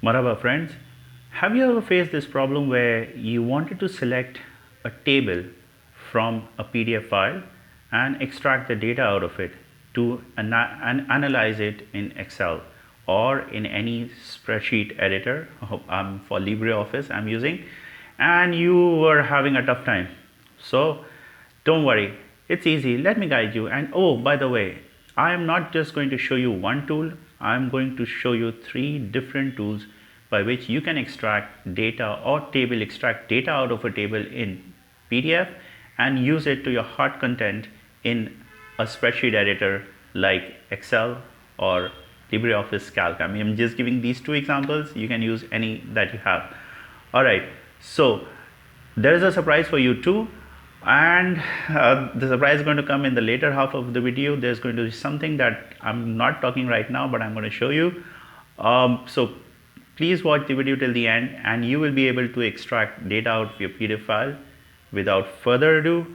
Marhaba friends, have you ever faced this problem where you wanted to select a table from a PDF file and extract the data out of it to analyze it in Excel or in any spreadsheet editor for LibreOffice I'm using, and you were having a tough time? So don't worry, it's easy. Let me guide you. And oh, by the way, I am not just going to show you one tool, I am going to show you three different tools by which you can extract data or extract data out of a table in PDF and use it to your heart content in a spreadsheet editor like Excel or LibreOffice Calc. I mean, I'm just giving these two examples. You can use any that you have. All right. So there is a surprise for you too, and the surprise is going to come in the later half of the video. There's going to be something that I'm not talking right now, but I'm going to show you. So please watch the video till the end and you will be able to extract data out of your PDF file. Without further ado,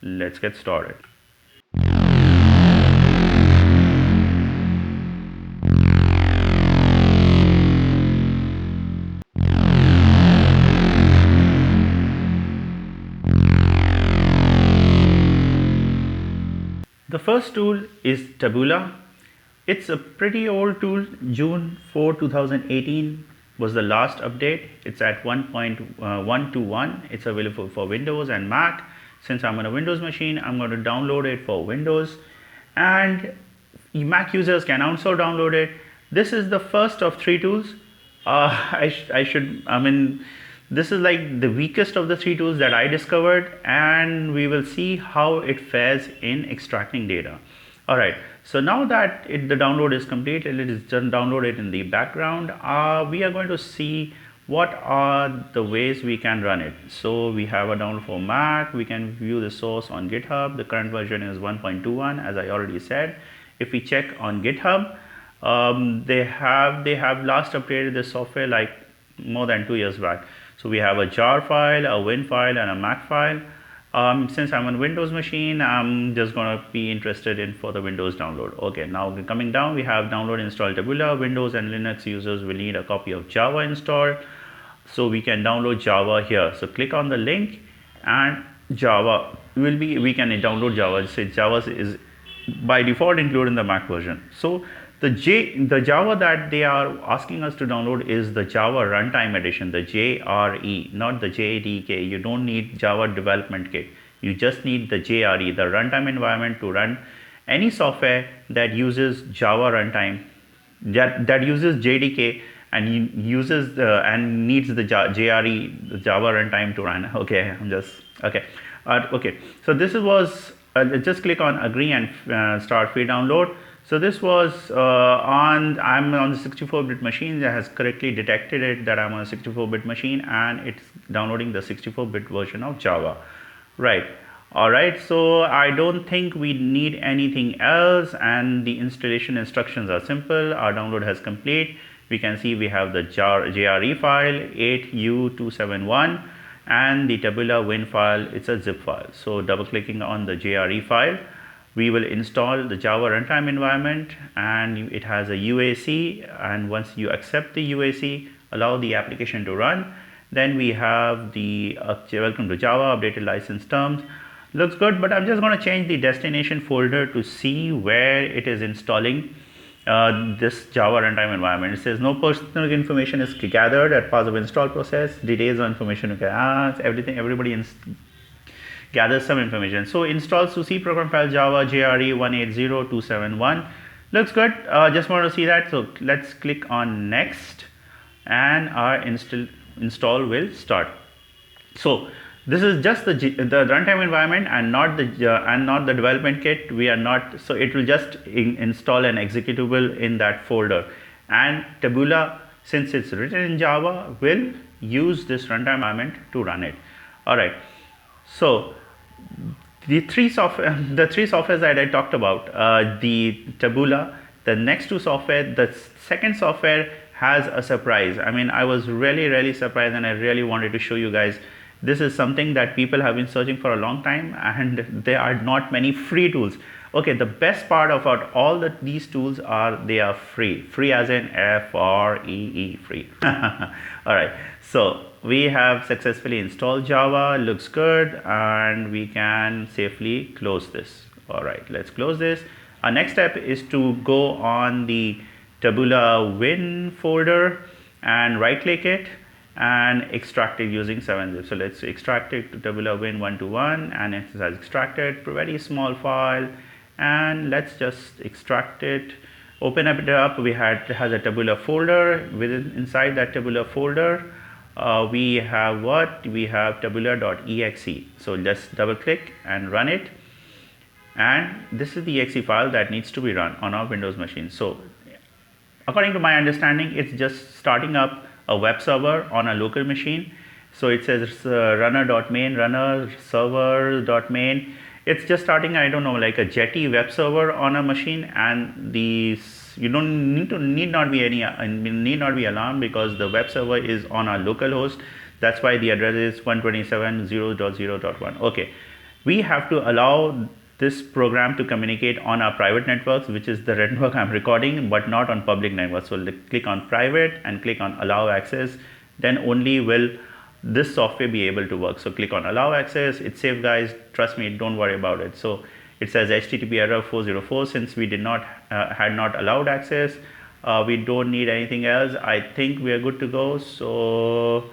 let's get started. The first tool is Taboola. It's a pretty old tool. June 4, 2018 was the last update. It's at 1.121. It's available for Windows and Mac. Since I'm on a Windows machine, I'm going to download it for Windows, and Mac users can also download it. This is the first of three tools. This is like the weakest of the three tools that I discovered, and we will see how it fares in extracting data. All right, so now that the download is complete, it is done downloaded in the background, we are going to see what are the ways we can run it. So we have a download for Mac. We can view the source on GitHub. The current version is 1.21, as I already said. If we check on GitHub, they have last updated this software like more than 2 years back. So we have a jar file, a Win file, and a Mac file. Since I'm on Windows machine, I'm just gonna be interested in for the Windows download. Okay, now coming down, we have download install Taboola. Windows and Linux users will need a copy of Java installed, so we can download Java here. So click on the link, and Java we can download Java. So Java is by default included in the Mac version. So the Java that they are asking us to download is the Java Runtime Edition, the JRE, not the JDK. You don't need Java Development Kit. You just need the JRE, the runtime environment to run any software that uses Java runtime, that uses JDK and uses and needs the JRE, the Java runtime to run. Okay, okay. So this was just click on agree and start free download. So this was I'm on the 64-bit machine that has correctly detected it that I'm on a 64-bit machine, and it's downloading the 64-bit version of Java. Right. Alright, so I don't think we need anything else, and the installation instructions are simple. Our download has complete. We can see we have the JRE file 8U271 and the Taboola Win file. It's a zip file. So double clicking on the JRE file, we will install the Java runtime environment, and it has a UAC, and once you accept the UAC, allow the application to run, then we have the welcome to Java, updated license terms. Looks good, but I'm just going to change the destination folder to see where it is installing this Java runtime environment. It says no personal information is gathered at part of install process. Details of information, everybody gathers some information. So installs to C program file Java JRE 180271. Looks good. Just want to see that. So let's click on next, and our install will start. So this is just the runtime environment and not the development kit. We are not, so it will just install an executable in that folder, and Taboola, since it's written in Java, will use this runtime environment to run it. All right. So the three softwares that I talked about, the Taboola, the next two software, the second software has a surprise. I mean, I was really surprised, and I really wanted to show you guys. This is something that people have been searching for a long time, and there are not many free tools. Okay, the best part about all these tools are they are free. Free as in F-R-E-E, free. All right, so we have successfully installed Java, looks good, and we can safely close this. All right, let's close this. Our next step is to go on the Tabula Win folder and right click it and extract it using 7-zip. So let's extract it to Tabula Win 121, and it has extracted a very small file, and let's just extract it, open it up. It has a Tabula folder. Inside that Tabula folder we have what? We have tabula.exe. So just double click and run it, and this is the exe file that needs to be run on our Windows machine. So according to my understanding, it's just starting up a web server on a local machine. So it says runner.main, runner server.main. It's just starting, I don't know, like a Jetty web server on a machine, and these you don't need not be alarmed because the web server is on our local host. That's why the address is 127.0.0.1. Okay, we have to allow this program to communicate on our private networks, which is the network I'm recording, but not on public networks. So click on private and click on allow access, then only will this software be able to work. So click on allow access. It's safe, guys, trust me, don't worry about it. So it says HTTP error 404. Since we had not allowed access, we don't need anything else. I think we are good to go. So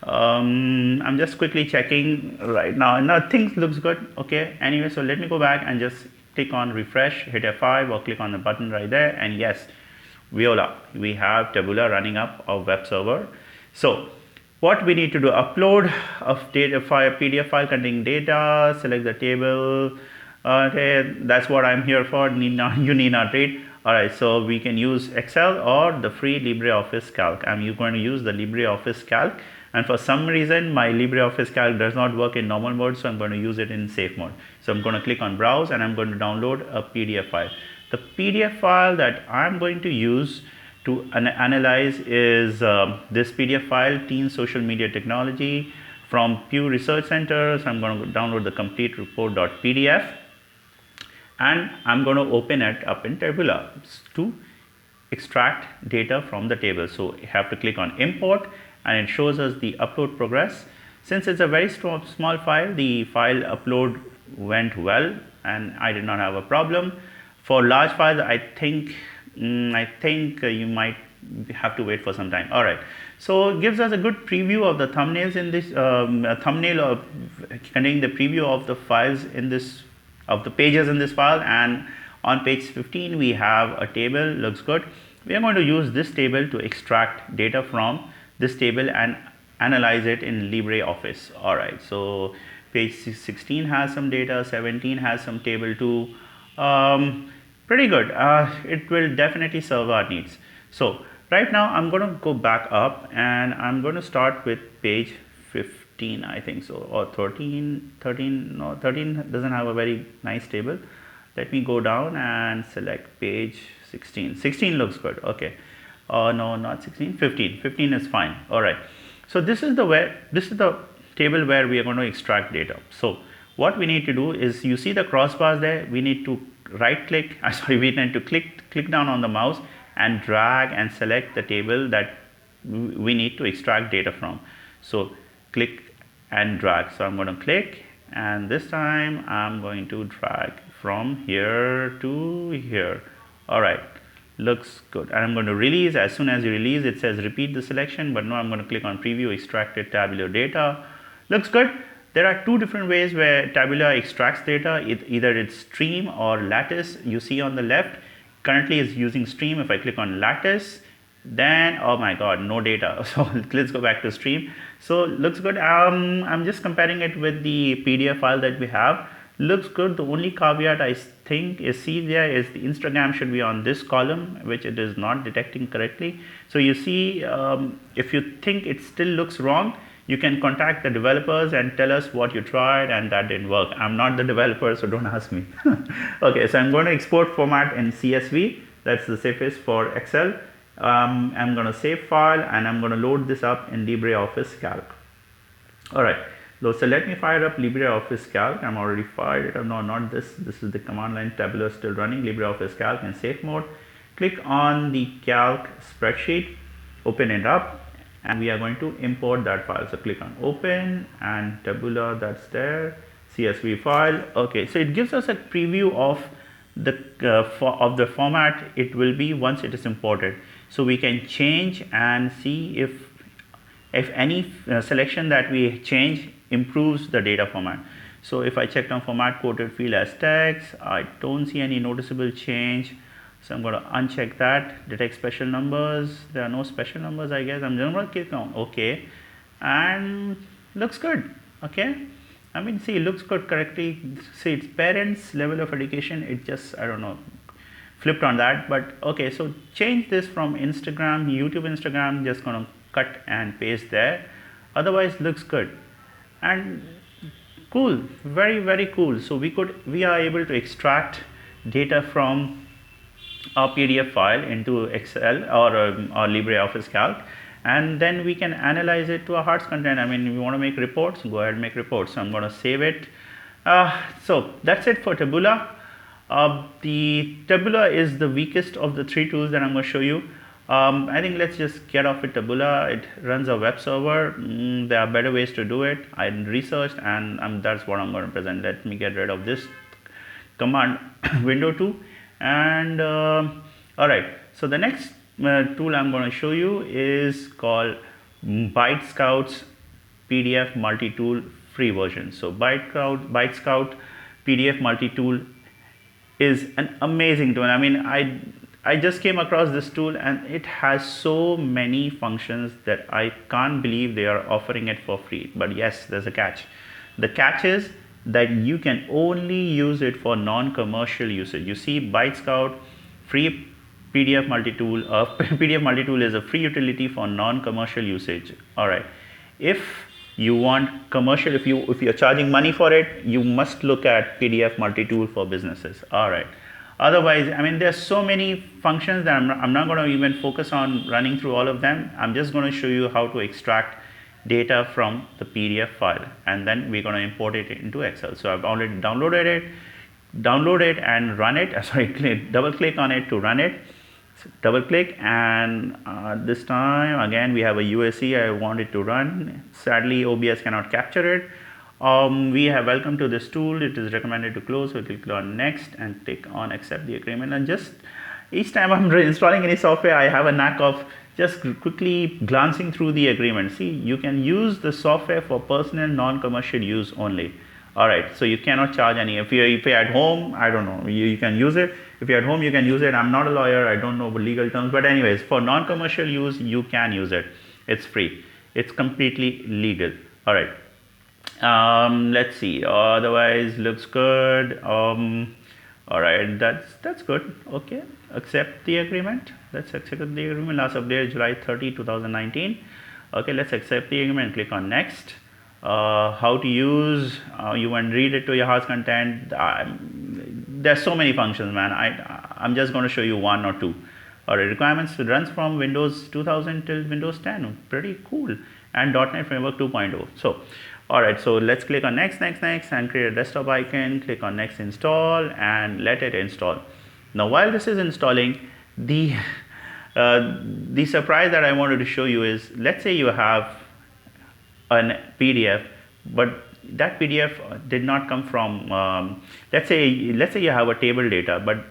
I'm just quickly checking right now. Now things looks good. Okay, anyway, so let me go back and just click on refresh, hit F5 or click on the button right there, and yes, voila, we have Tabula running up our web server. So what we need to do, upload of data file, PDF file containing data, select the table. Okay, that's what I'm here for. You need not read. All right, so we can use Excel or the free LibreOffice Calc. I'm going to use the LibreOffice Calc, and for some reason my LibreOffice Calc does not work in normal mode, so I'm going to use it in safe mode. So I'm going to click on browse and I'm going to download a PDF file. The PDF file that I'm going to use to analyze is this PDF file, Teen Social Media Technology from Pew Research Center. So I'm going to download the complete report.pdf, and I'm going to open it up in Tabula to extract data from the table. So you have to click on import, and it shows us the upload progress. Since it's a very small file, the file upload went well and I did not have a problem. For large files, I think you might have to wait for some time. All right, so it gives us a good preview of the thumbnails in this thumbnail of containing the preview of the files in this, of the pages in this file. And on page 15 we have a table. Looks good. We are going to use this table to extract data from this table and analyze it in LibreOffice. All right, so page 16 has some data, 17 has some table too. Pretty good. It will definitely serve our needs. So right now I'm going to go back up and I'm going to start with page 15, I think so, or 13. No, 13 doesn't have a very nice table. Let me go down and select page 16. 16 looks good. Okay. No, not 16. 15. 15 is fine. All right. So this is the table where we are going to extract data. So what we need to do is, you see the crossbars there. We need to right click. We need to click down on the mouse and drag and select the table that we need to extract data from. So click and drag. So I'm going to click, and this time I'm going to drag from here to here. All right, looks good. And I'm going to release. As soon as you release, it says repeat the selection, but no, I'm going to click on preview, extracted tabular data. Looks good. There are two different ways where Tabula extracts data. Either it's stream or lattice. You see on the left, currently is using stream. If I click on lattice, then oh my god, no data. So let's go back to stream. So looks good. I'm just comparing it with the PDF file that we have. Looks good. The only caveat I think is, see there is the Instagram should be on this column, which it is not detecting correctly. So you see, if you think it still looks wrong, you can contact the developers and tell us what you tried and that didn't work. I'm not the developer, so don't ask me. Okay, so I'm going to export format in CSV. That's the safest for Excel. I'm going to save file and I'm going to load this up in LibreOffice Calc. All right, So let me fire up LibreOffice Calc. I'm already fired it up. No, not this. This is the command line. Tabular is still running. LibreOffice Calc in safe mode. Click on the Calc spreadsheet, open it up, and we are going to import that file. So click on open, and Tabular, that's there, CSV file. Okay, so it gives us a preview of the format it will be once it is imported. So we can change and see if any selection that we change improves the data format. So if I checked on format quoted field as text, I don't see any noticeable change. So I'm going to uncheck that. Detect special numbers. There are no special numbers, I guess. I'm just going to click on OK, and looks good. Okay, I mean, see, it looks good correctly. See, it's parents level of education. It just, I don't know, flipped on that. But okay, so change this from Instagram, YouTube Instagram. Just going to cut and paste there. Otherwise, looks good and cool. Very cool. So we are able to extract data from a PDF file into Excel or LibreOffice Calc, and then we can analyze it to a heart's content. I mean, if you want to make reports, go ahead and make reports. So I'm going to save it. So that's it for Tabular. The Tabular is the weakest of the three tools that I'm going to show you. I think let's just get off with Tabular. It runs a web server. There are better ways to do it. I researched, and that's what I'm going to present. Let me get rid of this command window 2. And all right, so the next tool I'm going to show you is called ByteScout's PDF multi-tool free version. So ByteScout PDF multi-tool is an amazing tool. I mean, I just came across this tool, and it has so many functions that I can't believe they are offering it for free. But yes, there's a catch. The catch is that you can only use it for non-commercial usage. You see, ByteScout free PDF multi-tool. PDF multi-tool is a free utility for non-commercial usage. All right. If you want commercial, if you're charging money for it, you must look at PDF multi-tool for businesses. All right. Otherwise, I mean, there's so many functions that I'm not going to even focus on running through all of them. I'm just going to show you how to extract data from the PDF file, and then we're going to import it into Excel. So I've already downloaded it and run it. Double click on it to run it. So double click, and this time again we have a USC I want it to run. Sadly, OBS cannot capture it. We have welcome to this tool. It is recommended to close. So click on next and click on accept the agreement. And just each time I'm installing any software, I have a knack of just quickly glancing through the agreement. See, you can use the software for personal non-commercial use only. All right, so you cannot charge any. If you're at home, I don't know, you can use it. If you're at home, you can use it. I'm not a lawyer, I don't know legal terms, but anyways, for non-commercial use, you can use it. It's free. It's completely legal. All right. Let's see. Otherwise, looks good. All right, that's good. Okay, accept the agreement. Let's accept the agreement. Last update July 30, 2019. Okay, let's accept the agreement. Click on next. How to use, you want to read it to your heart's content. There's so many functions, man. I'm just going to show you one or two. All right, requirements runs from Windows 2000 till Windows 10. Pretty cool. And .NET Framework 2.0. So, all right, so let's click on next, and create a desktop icon. Click on next, install, and let it install. Now, while this is installing, the surprise that I wanted to show you is, let's say you have an PDF, but that PDF did not come from. Let's say you have a table data, but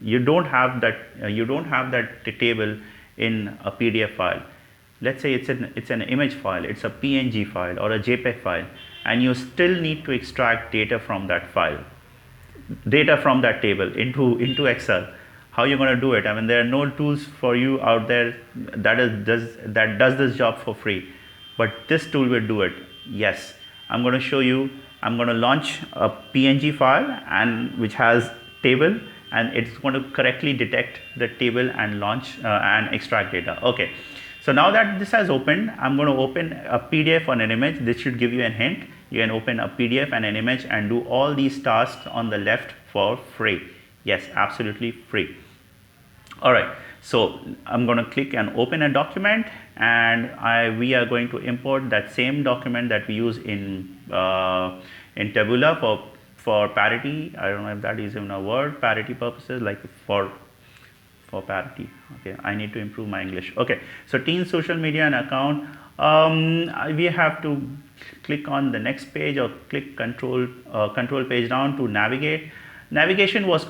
you don't have that table in a PDF file. Let's say it's an image file, it's a PNG file or a JPEG file, and you still need to extract data from that file, data from that table into Excel. How are you going to do it? I mean, there are no tools for you out there that does this job for free, but this tool will do it. Yes, I'm going to show you. I'm going to launch a PNG file and which has table, and it's going to correctly detect the table and launch and extract data. Okay. So now that this has opened, I'm going to open a PDF on an image. This should give you a hint. You can open a PDF and an image and do all these tasks on the left for free. Yes, absolutely free. All right. So I'm going to click and open a document, and we are going to import that same document that we use in in Taboola for parity. I don't know if that is even a word, parity purposes, like for parity. Okay, I need to improve my English. Okay, so teen social media and account. We have to click on the next page or click control page down to navigate. Navigation was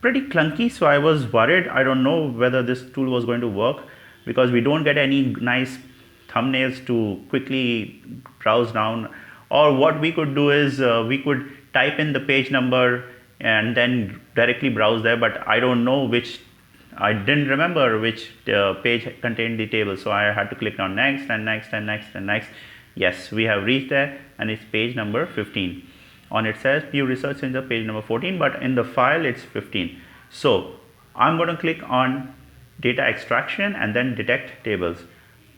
pretty clunky, so I was worried. I don't know whether this tool was going to work because we don't get any nice thumbnails to quickly browse down. Or what we could do is we could type in the page number and then directly browse there, but I don't know which, I didn't remember which page contained the table, so I had to click on next and next and next and next. Yes, we have reached there, and it's page number 15. On it says Pew Research Center page number 14, but in the file it's 15. So I'm going to click on data extraction and then detect tables,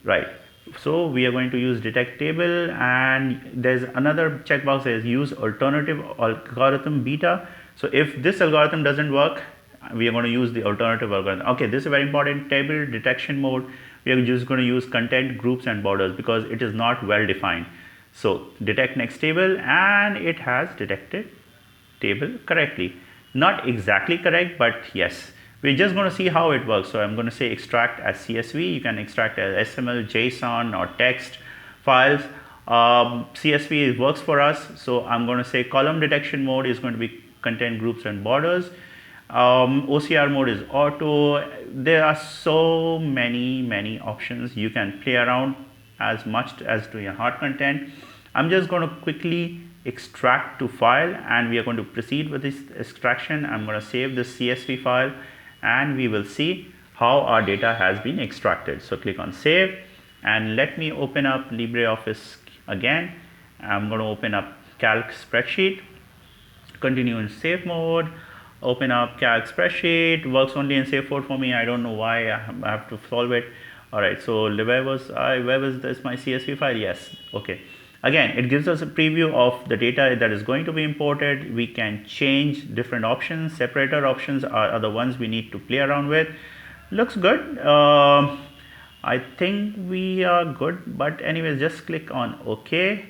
right? So we are going to use detect table, and there's another checkbox that says use alternative algorithm beta. So if this algorithm doesn't work, we are going to use the alternative algorithm. Okay, this is very important. Table detection mode, we are just going to use content, groups and borders because it is not well defined. So detect next table, and it has detected table correctly. Not exactly correct, but yes. We're just going to see how it works. So I'm going to say extract as CSV. You can extract as XML, JSON or text files. CSV works for us. So I'm going to say column detection mode is going to be content, groups and borders. OCR mode is auto. There are so many options. You can play around as much as to your hard content. I'm just going to quickly extract to file, and we are going to proceed with this extraction. I'm going to save this CSV file, and we will see how our data has been extracted. So click on save, and let me open up LibreOffice again. I'm going to open up Calc spreadsheet, continue in save mode, open up Calc spreadsheet. Works only in save mode for me. I don't know why I have to solve it. All right, so where was this, my CSV file? Yes, okay. Again, it gives us a preview of the data that is going to be imported. We can change different options. Separator options are the ones we need to play around with. Looks good. I think we are good, but anyways, just click on OK,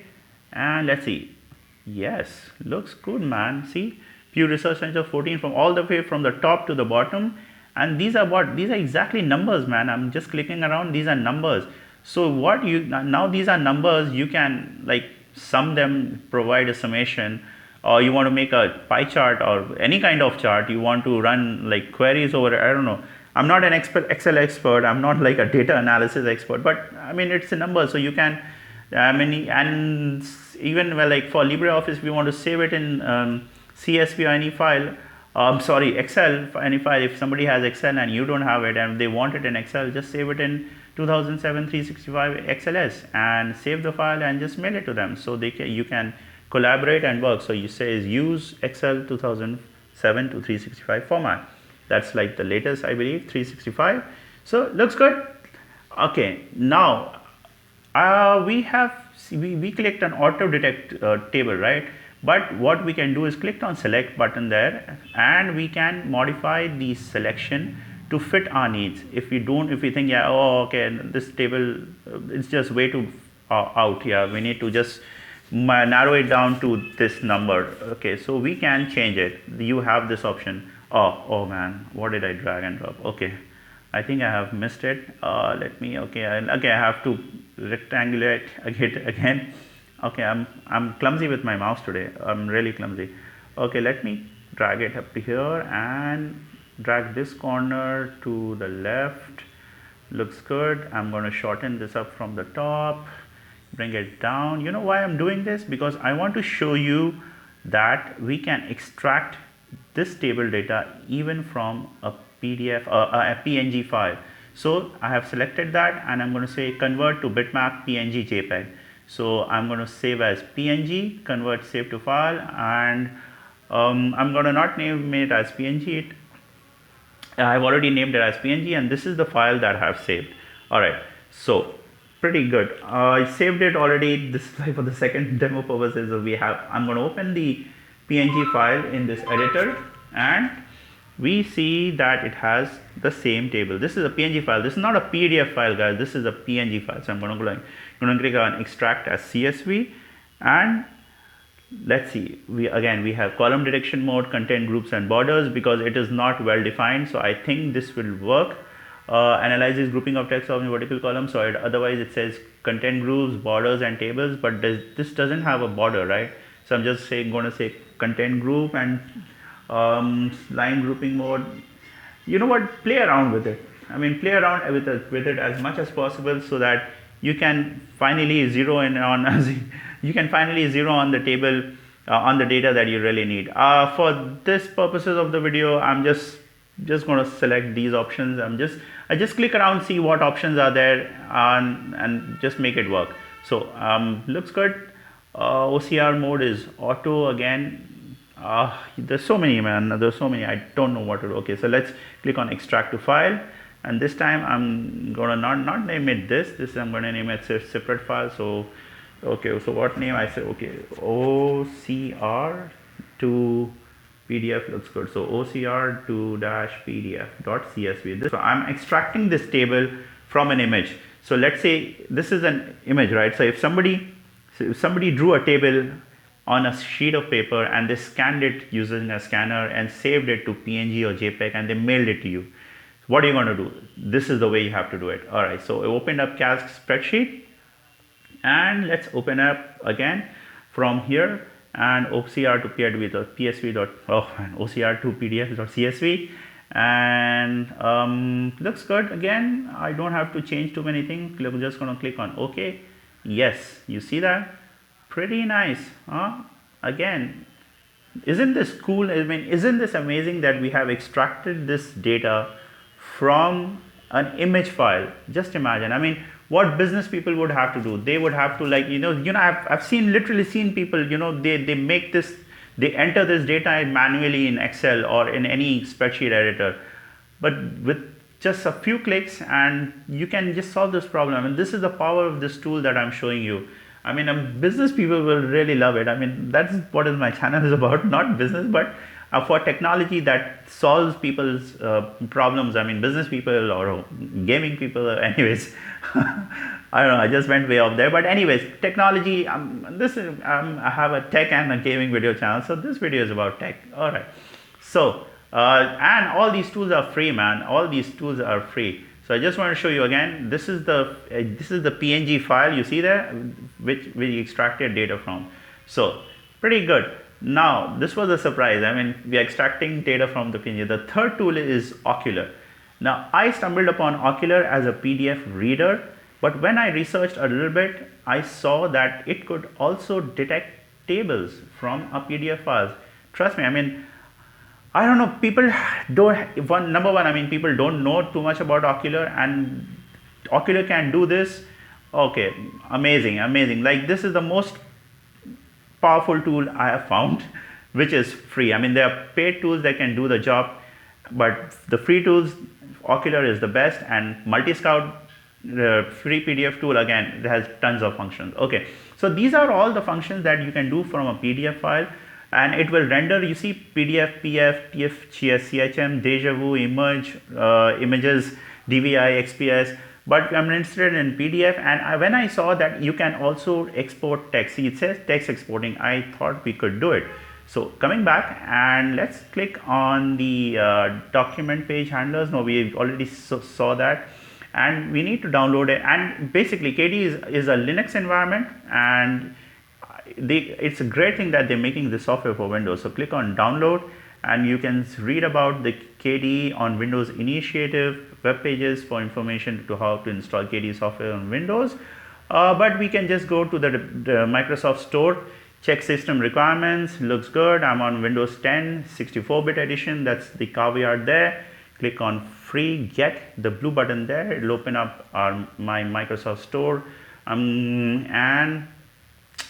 and let's see. Yes, looks good, man. See, Pew Research Center 14 from all the way from the top to the bottom, and these are what? These are exactly numbers, man. I'm just clicking around. These are numbers. So what you now, these are numbers. You can like sum them, provide a summation, or you want to make a pie chart or any kind of chart. You want to run like queries over. I don't know. I'm not an Excel expert. I'm not like a data analysis expert. But I mean, it's a number, so you can. I mean, and even well, like for LibreOffice, we want to save it in CSV or any file. Sorry, Excel for any file. If somebody has Excel and you don't have it, and they want it in Excel, just save it in 2007 365 XLS and save the file and just mail it to them, so you can collaborate and work. So you say is use Excel 2007 to 365 format. That's like the latest, I believe, 365. So looks good. Okay, now we clicked on auto detect table, right? But what we can do is click on select button there, and we can modify the selection to fit our needs. If we think, yeah, oh, okay, this table, it's just way too out here. We need to just narrow it down to this number. Okay, so we can change it. You have this option. Oh man, what did I drag and drop? Okay, I think I have missed it. Okay, I have to rectangulate again. Okay, I'm clumsy with my mouse today. I'm really clumsy. Okay, let me drag it up here and drag this corner to the left. Looks good. I'm going to shorten this up from the top, bring it down. You know why I'm doing this? Because I want to show you that we can extract this table data even from a PDF or a PNG file. So I have selected that, and I'm going to say convert to bitmap PNG JPEG. So I'm going to save as PNG, convert save to file, and I'm going to not name it as PNG. I've already named it as PNG, and this is the file that I have saved. Alright, so pretty good. I saved it already. This is like for the second demo purposes. I'm going to open the PNG file in this editor, and we see that it has the same table. This is a PNG file. This is not a PDF file, guys. This is a PNG file. So I'm going to click on extract as CSV, and let's see, we have column detection mode, content groups and borders, because it is not well defined. So I think this will work. Analyzes grouping of text of the vertical column. So otherwise it says content groups, borders and tables, but this doesn't have a border, right? So I'm just going to say content group and line grouping mode. You know what, play around with it. I mean, play around with it as much as possible, so that you can finally zero in on you can finally zero on the table, on the data that you really need. For this purposes of the video, I'm just going to select these options. I just click around, see what options are there, and just make it work. So looks good. OCR mode is auto again. There's so many, man. There's so many. I don't know what to do. Okay, so let's click on extract to file, and this time I'm gonna not name it this. I'm gonna name it separate file. So okay, so what name I say? Okay, OCR to PDF looks good. So OCR to -pdf.csv. So I'm extracting this table from an image. So let's say this is an image, right? So if somebody drew a table on a sheet of paper and they scanned it using a scanner and saved it to PNG or JPEG and they mailed it to you, what are you going to do? This is the way you have to do it. All right, so I opened up Calc spreadsheet, and let's open up again from here and OCR to OCR to PDF.csv, and looks good. Again, I don't have to change too many things. I'm just going to click on OK. Yes, you see that? Pretty nice, huh? Again, isn't this cool? I mean, isn't this amazing that we have extracted this data from an image file? Just imagine. I mean, what business people would have to do? They would have to, like, I've literally seen people, they make this, they enter this data manually in Excel or in any spreadsheet editor, but with just a few clicks and you can just solve this problem. And this is the power of this tool that I'm showing you. I mean, business people will really love it. I mean, that's what my channel is about, not business, but for technology that solves people's problems. I mean, business people or gaming people, anyways. I don't know, I just went way off there. But anyways, technology, I have a tech and a gaming video channel. So this video is about tech. All right. So, and all these tools are free, man. All these tools are free. So I just want to show you again, this is the PNG file you see there, which we extracted data from. So pretty good. Now this was a surprise. I mean, we are extracting data from the PNG. The third tool is Ocular. Now I stumbled upon Ocular as a PDF reader, but when I researched a little bit, I saw that it could also detect tables from a PDF files. Trust me, I mean, I don't know, people don't, number one, I mean, people don't know too much about Ocular, and Ocular can do this. Okay, amazing. Like, this is the most powerful tool I have found, which is free. I mean, there are paid tools that can do the job, but the free tools, Ocular is the best, and Multiscout, the free PDF tool, again, it has tons of functions. Okay, so these are all the functions that you can do from a PDF file. And it will render, you see, PDF, PF, TF, CHM, Deja Vu, Image, Images, DVI, XPS. But I'm interested in PDF, and when I saw that you can also export text, see, it says text exporting, I thought we could do it. So coming back, and let's click on the document page handlers. No, we already saw that, and we need to download it. And basically, KDE is a Linux environment, and it's a great thing that they're making this software for Windows. So click on download, and you can read about the KDE on Windows initiative, web pages for information to how to install KDE software on Windows. But we can just go to the Microsoft Store, check system requirements, looks good. I'm on Windows 10 64-bit edition, that's the caveat there. Click on free get, the blue button there, it'll open up my Microsoft Store, and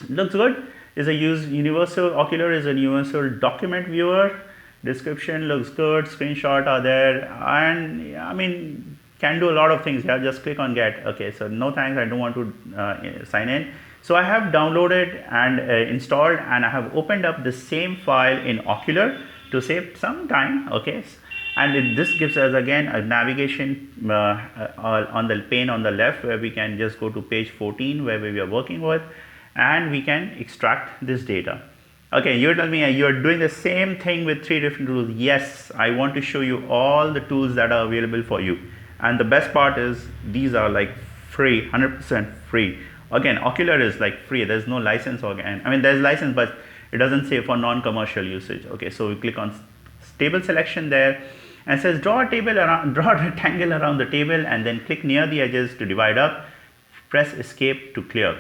looks good. Is a universal, Ocular is a universal document viewer. Description looks good, screenshot are there, and I mean, can do a lot of things. Yeah, just click on get. Okay, so no thanks, I don't want to sign in. So I have downloaded and installed, and I have opened up the same file in Ocular to save some time. Okay, and this gives us again a navigation on the pane on the left, where we can just go to page 14 where we are working with, and we can extract this data. Okay, you tell me you're doing the same thing with 3 different tools. Yes, I want to show you all the tools that are available for you. And the best part is these are like free, 100% free. Again, Ocular is like free. There's no license again. I mean, there's license, but it doesn't say for non-commercial usage. Okay, so we click on table selection there and it says draw a table around, draw a rectangle around the table and then click near the edges to divide up. Press escape to clear.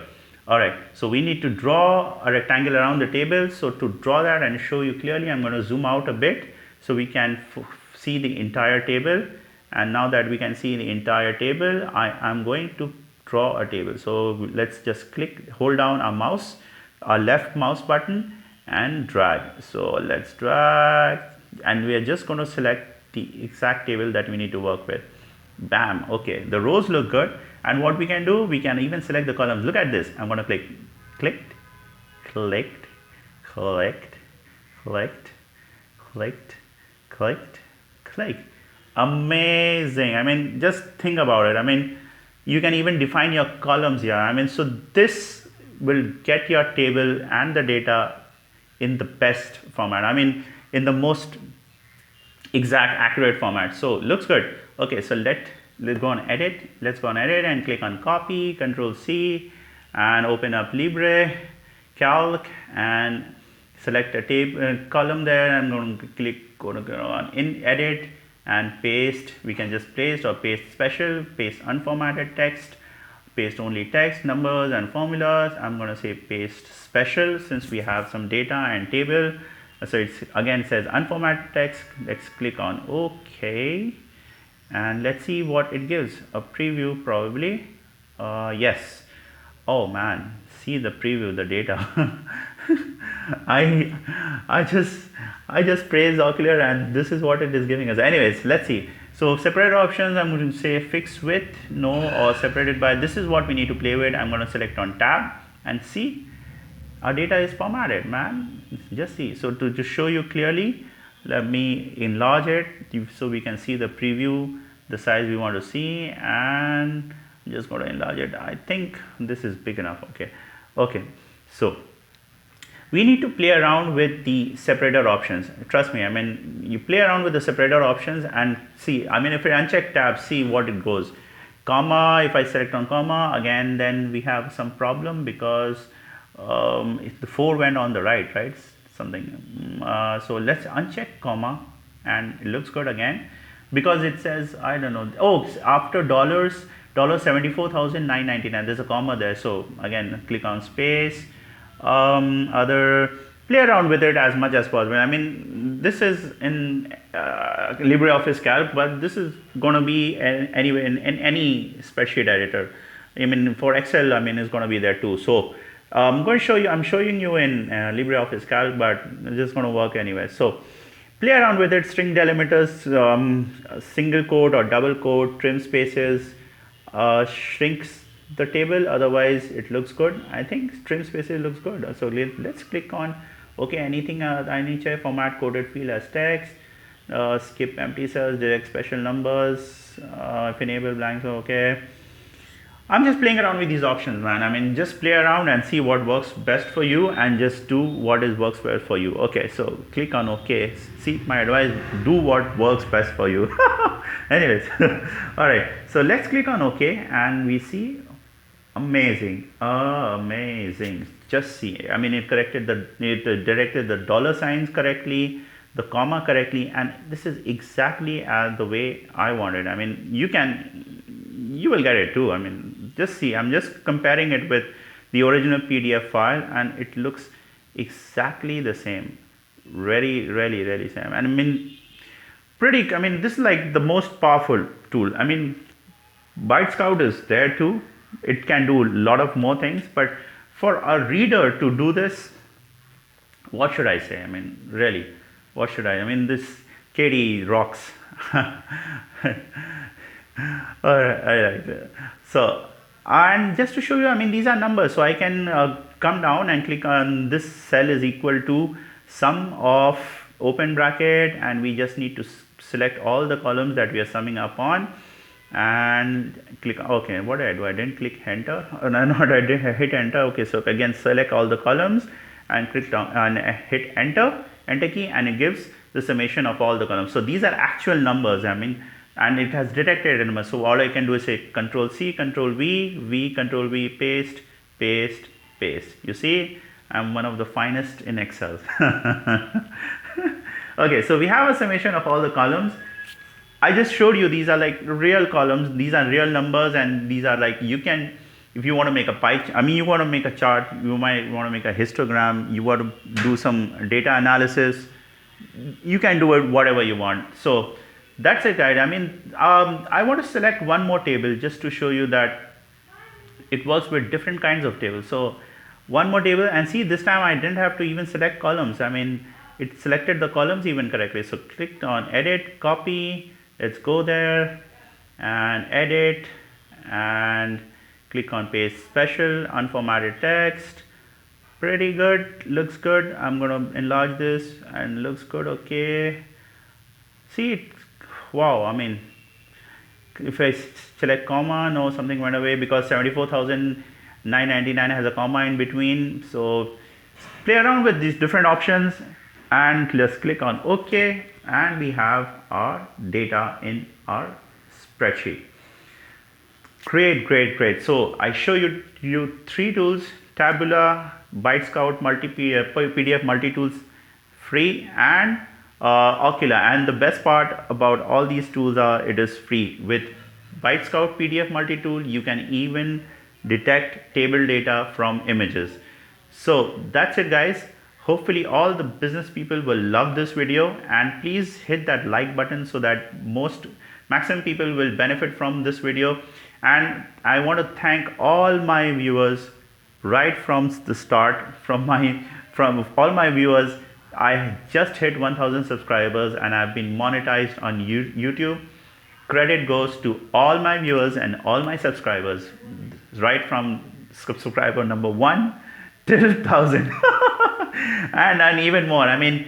Alright, so we need to draw a rectangle around the table. So to draw that and show you clearly, I'm going to zoom out a bit so we can see the entire table. And now that we can see the entire table, I'm going to draw a table. So let's just hold down our left mouse button and drag. So let's drag and we are just going to select the exact table that we need to work with. Bam. Okay, the rows look good. And what we can do, we can even select the columns. Look at this. I'm going to clicked, clicked, clicked, clicked, clicked, clicked, clicked. Amazing. I mean, just think about it. I mean, you can even define your columns here. I mean, so this will get your table and the data in the best format. I mean, in the most exact, accurate format. So looks good. Okay, so let's go on edit. Let's go on edit and click on copy, Control C, and open up Libre Calc and select a table column there. I'm going to go on in edit and paste. We can just paste or paste special, paste unformatted text, paste only text, numbers and formulas. I'm going to say paste special since we have some data and table. So it's again says unformatted text. Let's click on OK. And let's see what it gives. A preview probably. Yes. Oh man, see the preview, the data. I just praised Ocular and this is what it is giving us. Anyways, let's see. So separator options, I'm going to say fixed width, no, or separated by. This is what we need to play with. I'm going to select on tab and see. Our data is formatted, man. Just see. So to just show you clearly, let me enlarge it so we can see the preview, the size we want to see, and I'm just going to enlarge it. I think this is big enough. Okay. So we need to play around with the separator options. Trust me, I mean, you play around with the separator options and see. I mean, if you uncheck tab, see what it goes. Comma, if I select on comma, again, then we have some problem because if the 4 went on the right, something. So let's uncheck comma and it looks good again because it says, I don't know, oh, after dollars, $74,999, there's a comma there. So again, click on space, play around with it as much as possible. I mean, this is in LibreOffice Calc, but this is going to be anyway in any spreadsheet editor. I mean, for Excel, I mean, it's going to be there too. So I'm showing you in LibreOffice Calc, but it's just going to work anyway. So play around with it, string delimiters, single quote or double quote, trim spaces, shrinks the table, otherwise it looks good. I think trim spaces looks good. So let's click on OK, anything INHI format coded field as text, skip empty cells, direct special numbers, if enable blanks, okay. I'm just playing around with these options, man. I mean, just play around and see what works best for you and just do what works well for you. Okay, so click on OK. See my advice, do what works best for you. Anyways, all right. So let's click on OK and we see amazing. Just see. I mean, it directed the dollar signs correctly, the comma correctly, and this is exactly as the way I wanted. I mean, you will get it too. I mean, just see. I'm just comparing it with the original PDF file, and it looks exactly the same. Really same. And I mean, I mean, this is like the most powerful tool. I mean, Byte Scout is there too. It can do a lot of more things, but for a reader to do this, what should I say? I mean, really, what should I mean, this KDE rocks. All right. So, and just to show you, I mean, these are numbers. So I can come down and click on this cell is equal to sum of open bracket, and we just need to select all the columns that we are summing up on. And click OK. What did I do? I didn't click enter. No, I didn't hit enter. Okay, so again select all the columns and click down and hit enter key, and it gives the summation of all the columns. So these are actual numbers, I mean, and it has detected numbers. So all I can do is say Control C, Control V, Control V, paste, paste, paste. You see, I'm one of the finest in Excel. Okay, so we have a summation of all the columns. I just showed you these are like real columns, these are real numbers, and these are like, you can, if you want to make a you want to make a chart, you might want to make a histogram, you want to do some data analysis, you can do it whatever you want. So that's it, guys. I mean, I want to select one more table just to show you that it works with different kinds of tables. So one more table, and see, this time I didn't have to even select columns. I mean, it selected the columns even correctly. So clicked on edit, copy, let's go there and edit and click on paste special, unformatted text. Pretty good, looks good. I'm gonna enlarge this and looks good. Okay, see, wow, I mean, if I select comma, no, something went away because 74,999 has a comma in between. So play around with these different options and let's click on OK, and we have our data in our spreadsheet. Great, great, great. So I show you three tools: Tabula, ByteScout, PDF multi-tools, free, and Ocula. And the best part about all these tools are it is free. With ByteScout PDF multi-tool, you can even detect table data from images. So that's it, guys. Hopefully all the business people will love this video, and please hit that like button so that maximum people will benefit from this video. And I want to thank all my viewers right from the start, from all my viewers. I just hit 1,000 subscribers and I've been monetized on YouTube. Credit goes to all my viewers and all my subscribers, right from subscriber number 1 till 1,000. and even more. I mean,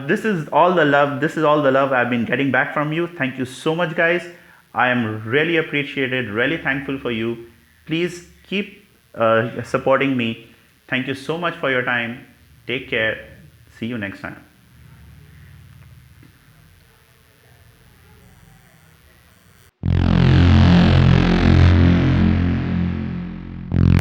this is all the love I've been getting back from you. Thank you so much, guys. I am really appreciated, really thankful for you. Please keep supporting me. Thank you so much for your time. Take care. See you next time.